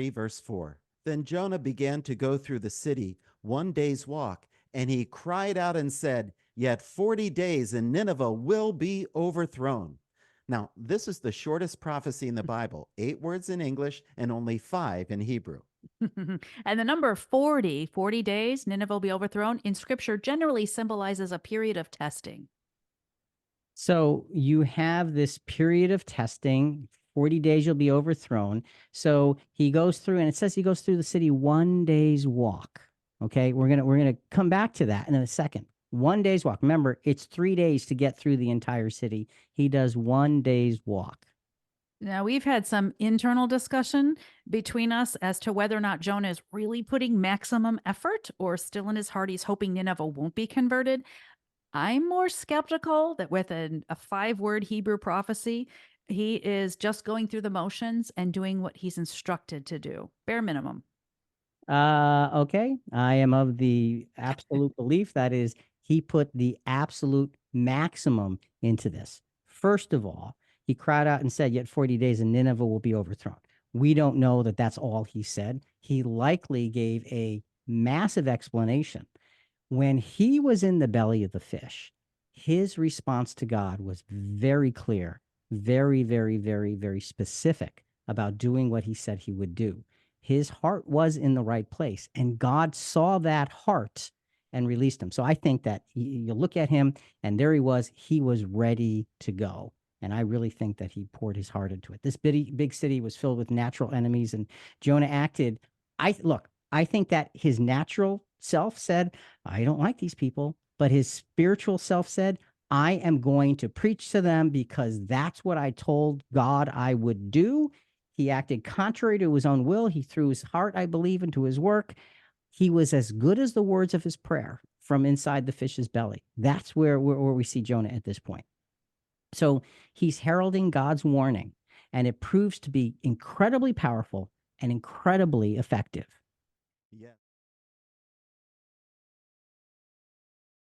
3, verse 4. Then Jonah began to go through the city 1 day's walk, and he cried out and said, "Yet 40 days and Nineveh will be overthrown." Now, this is the shortest prophecy in the Bible, 8 words in English and only 5 in Hebrew. And the number 40, 40 days, Nineveh will be overthrown, in scripture generally symbolizes a period of testing. So you have this period of testing, 40 days you'll be overthrown. So he goes through, and it says he goes through the city 1 day's walk. Okay, we're gonna come back to that in a second. 1 day's walk. Remember, it's 3 days to get through the entire city. He does 1 day's walk. Now, we've had some internal discussion between us as to whether or not Jonah is really putting maximum effort or still in his heart he's hoping Nineveh won't be converted. I'm more skeptical that with a 5 word Hebrew prophecy, he is just going through the motions and doing what he's instructed to do, bare minimum. Okay. I am of the absolute belief that is he put the absolute maximum into this. First of all, he cried out and said, "Yet 40 days and Nineveh will be overthrown." We don't know that that's all he said. He likely gave a massive explanation. When he was in the belly of the fish, his response to God was very clear, very, very, very, very specific about doing what he said he would do. His heart was in the right place, and God saw that heart and released him. So I think that you look at him, and there he was ready to go. And I really think that he poured his heart into it. This big city was filled with natural enemies, and Jonah acted. I think that his natural self said, "I don't like these people," but his spiritual self said, "I am going to preach to them because that's what I told God I would do." He acted contrary to his own will. He threw his heart, I believe, into his work. He was as good as the words of his prayer from inside the fish's belly. That's where we see Jonah at this point. So he's heralding God's warning, and it proves to be incredibly powerful and incredibly effective. Yes.